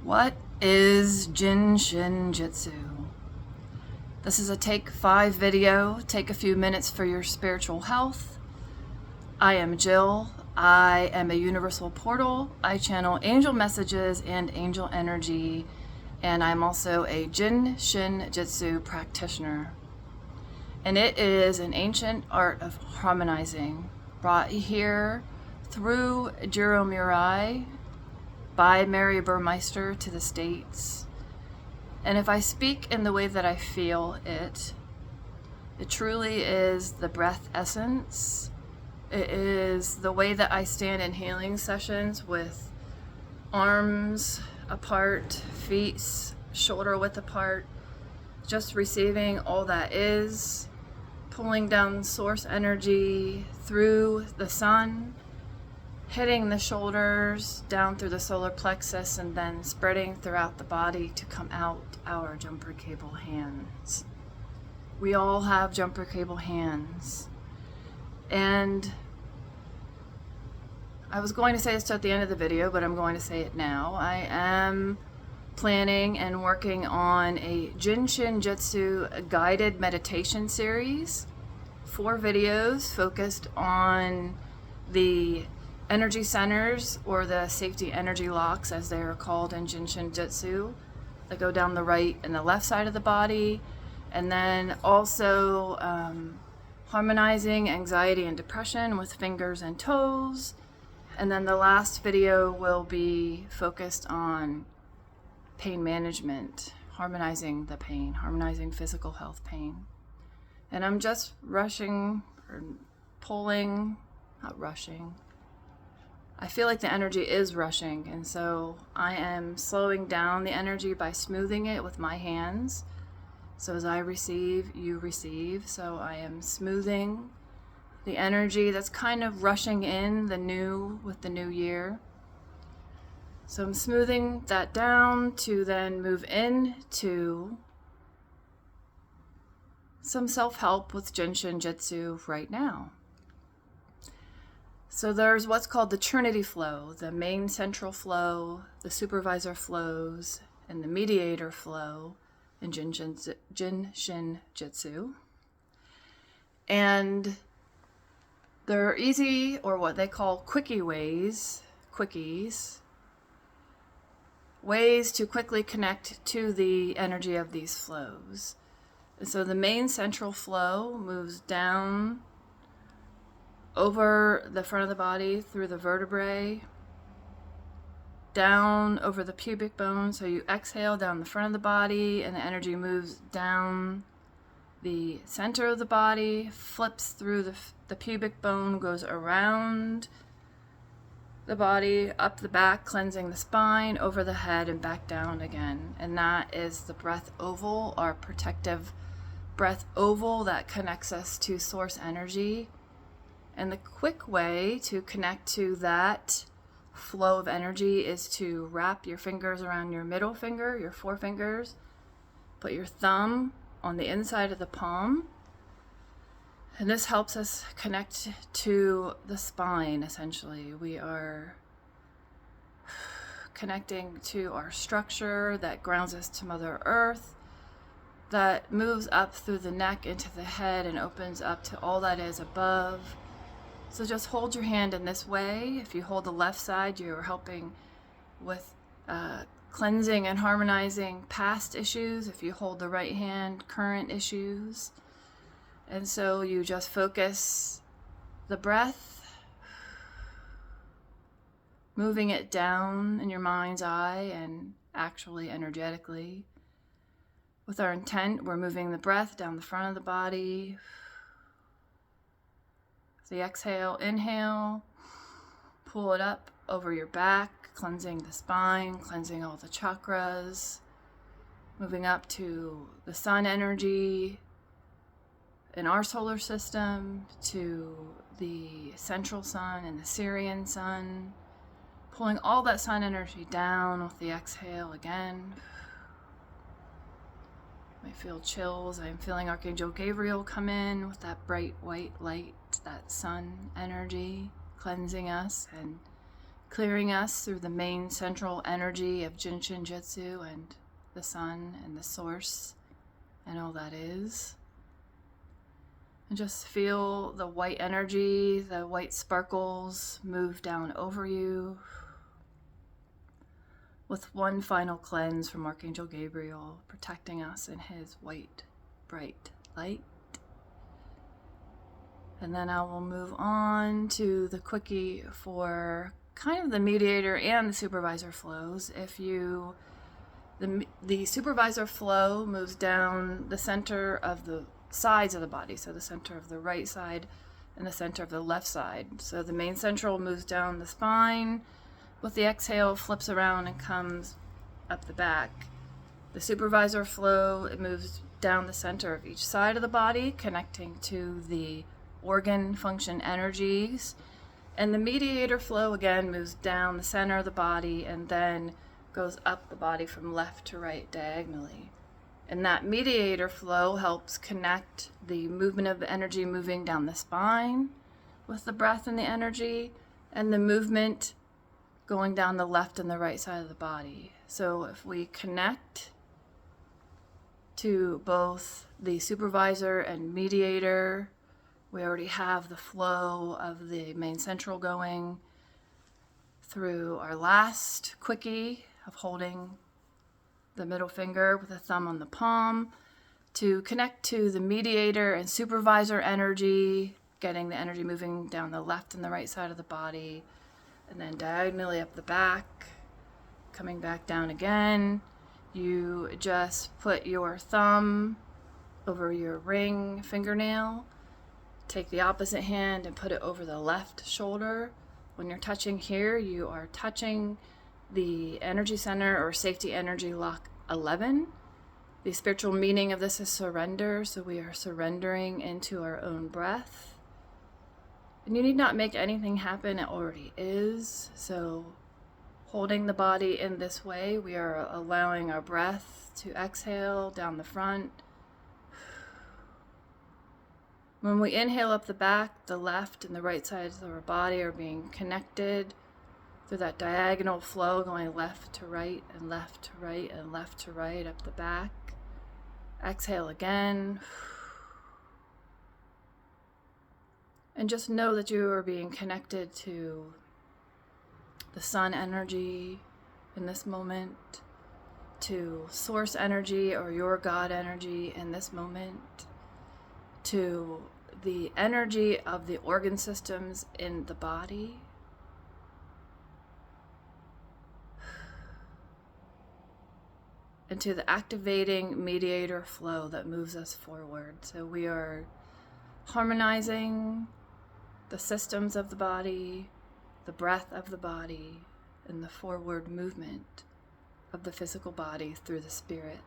What is Jin Shin Jyutsu? This is a take 5 video. Take a few minutes for your spiritual health. I am Jill. I am a universal portal. I channel angel messages and angel energy, and I'm also a Jin Shin Jyutsu practitioner. And it is an ancient art of harmonizing, brought here through Jiro Murai by Mary Burmeister to the States. And if I speak in the way that I feel it truly is the breath essence. It is the way that I stand in healing sessions with arms apart, feet shoulder width apart, just receiving all that is, pulling down source energy through the sun, hitting the shoulders down through the solar plexus, and then spreading throughout the body to come out our jumper cable hands. We all have jumper cable hands. And I was going to say this at the end of the video, but I'm going to say it now. I am planning and working on a Jin Shin Jyutsu guided meditation series. 4 videos focused on the energy centers, or the safety energy locks as they are called in Jin Shin Jyutsu, that go down the right and the left side of the body, and then also harmonizing anxiety and depression with fingers and toes. And then the last video will be focused on pain management, harmonizing the pain, harmonizing physical health pain. And I'm just rushing or pulling, not rushing. I feel like the energy is rushing, and so I am slowing down the energy by smoothing it with my hands. So as I receive, you receive. So I am smoothing the energy that's kind of rushing in with the new year. So I'm smoothing that down to then move into some self-help with Jin Shin Jyutsu right now. So there's what's called the Trinity flow, the main central flow, the supervisor flows, and the mediator flow in Jin Shin Jyutsu. And there are easy, or what they call quickies, ways to quickly connect to the energy of these flows. And so the main central flow moves down over the front of the body, through the vertebrae, down over the pubic bone. So you exhale down the front of the body, and the energy moves down the center of the body, flips through the pubic bone, goes around the body, up the back, cleansing the spine, over the head, and back down again. And that is the breath oval, our protective breath oval that connects us to source energy. And the quick way to connect to that flow of energy is to wrap your fingers around your middle finger, your 4 fingers, put your thumb on the inside of the palm, and this helps us connect to the spine. Essentially, we are connecting to our structure that grounds us to Mother Earth, that moves up through the neck into the head and opens up to all that is above. So just hold your hand in this way. If you hold the left side, you're helping with cleansing and harmonizing past issues. If you hold the right hand, current issues. And so you just focus the breath, moving it down in your mind's eye and actually energetically. With our intent, we're moving the breath down the front of the body. The exhale, inhale, pull it up over your back, cleansing the spine, cleansing all the chakras, moving up to the sun energy in our solar system, to the central sun and the Syrian sun, pulling all that sun energy down with the exhale again. I feel chills. I'm feeling Archangel Gabriel come in with that bright white light, that sun energy, cleansing us and clearing us through the main central energy of Jin Shin Jyutsu and the sun and the source and all that is. And just feel the white energy, the white sparkles move down over you with one final cleanse from Archangel Gabriel, protecting us in his white, bright light. And then I will move on to the quickie for kind of the mediator and the supervisor flows. The supervisor flow moves down the center of the sides of the body, so the center of the right side and the center of the left side. So the main central moves down the spine. With the exhale, flips around and comes up the back. The supervisor flow, it moves down the center of each side of the body, connecting to the organ function energies. And the mediator flow again moves down the center of the body and then goes up the body from left to right diagonally. And that mediator flow helps connect the movement of the energy moving down the spine with the breath and the energy, and the movement going down the left and the right side of the body. So if we connect to both the supervisor and mediator, we already have the flow of the main central going through our last quickie of holding the middle finger with the thumb on the palm to connect to the mediator and supervisor energy, getting the energy moving down the left and the right side of the body, and then diagonally up the back, coming back down again. You just put your thumb over your ring fingernail. Take the opposite hand and put it over the left shoulder. When you're touching here, you are touching the energy center or safety energy lock 11. The spiritual meaning of this is surrender, so we are surrendering into our own breath. And you need not make anything happen, it already is. So holding the body in this way, we are allowing our breath to exhale down the front. When we inhale up the back, the left and the right sides of our body are being connected through that diagonal flow going left to right and left to right and left to right up the back. Exhale again. And just know that you are being connected to the sun energy in this moment, to source energy or your God energy in this moment, to the energy of the organ systems in the body. And to the activating mediator flow that moves us forward. So we are harmonizing the systems of the body, the breath of the body, and the forward movement of the physical body through the spirit.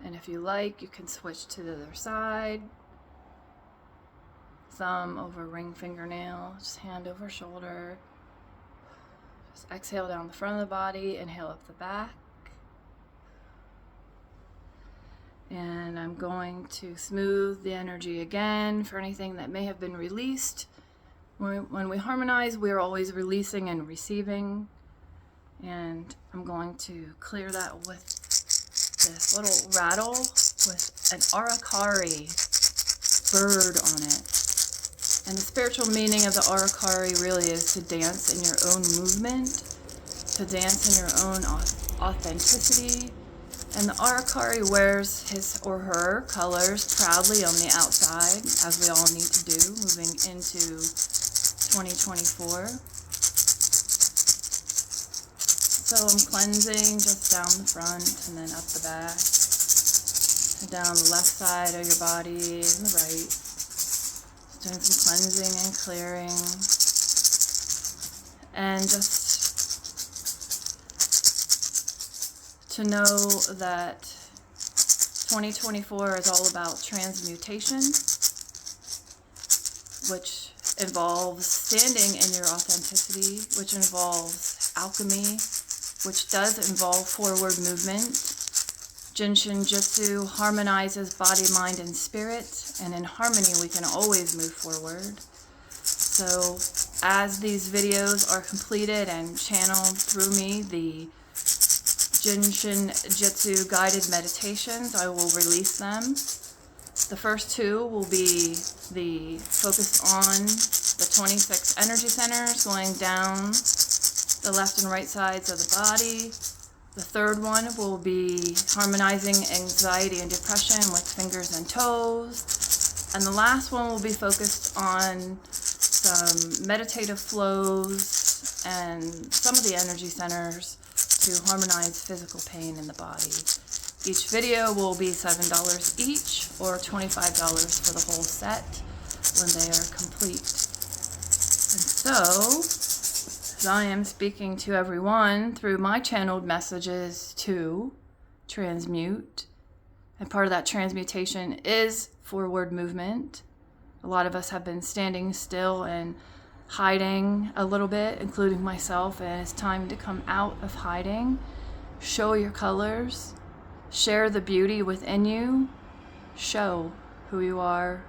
And if you like, you can switch to the other side. Thumb over ring fingernail, just hand over shoulder. Just exhale down the front of the body, inhale up the back. And I'm going to smooth the energy again for anything that may have been released. When we harmonize, we are always releasing and receiving. And I'm going to clear that with this little rattle with an Aracari bird on it. And the spiritual meaning of the Aracari really is to dance in your own movement, to dance in your own authenticity. And the Aracari wears his or her colors proudly on the outside, as we all need to do, moving into 2024. So I'm cleansing just down the front and then up the back, and down the left side of your body and the right. Just doing some cleansing and clearing. And just to know that 2024 is all about transmutation, which involves standing in your authenticity, which involves alchemy, which does involve forward movement. Jin Shin Jyutsu harmonizes body, mind, and spirit, and in harmony we can always move forward. So as these videos are completed and channeled through me, the Jin Shin Jyutsu guided meditations, I will release them. The first two will be the focused on the 26 energy centers going down the left and right sides of the body. The third one will be harmonizing anxiety and depression with fingers and toes. And the last one will be focused on some meditative flows and some of the energy centers to harmonize physical pain in the body. Each video will be $7 each or $25 for the whole set when they are complete. And so, as I am speaking to everyone through my channeled messages to transmute, and part of that transmutation is forward movement. A lot of us have been standing still and hiding a little bit, including myself, and it's time to come out of hiding. Show your colors. Share the beauty within you. Show who you are.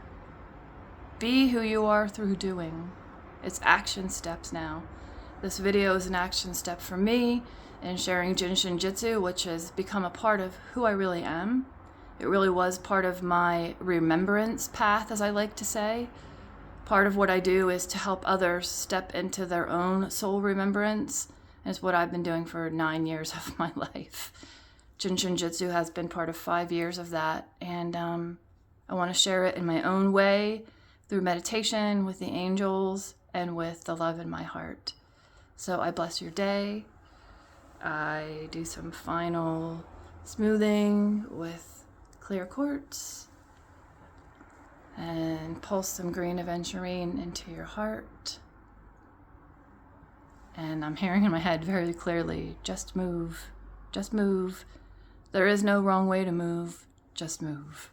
Be who you are through doing. It's action steps now. This video is an action step for me in sharing Jin Shin Jyutsu, which has become a part of who I really am. It really was part of my remembrance path, as I like to say. Part of what I do is to help others step into their own soul remembrance. And it's what I've been doing for 9 years of my life. Jin Shin Jyutsu has been part of 5 years of that. And I want to share it in my own way through meditation with the angels and with the love in my heart. So I bless your day. I do some final smoothing with clear quartz and pulse some green aventurine into your heart. And I'm hearing in my head very clearly, just move, just move. There is no wrong way to move, just move.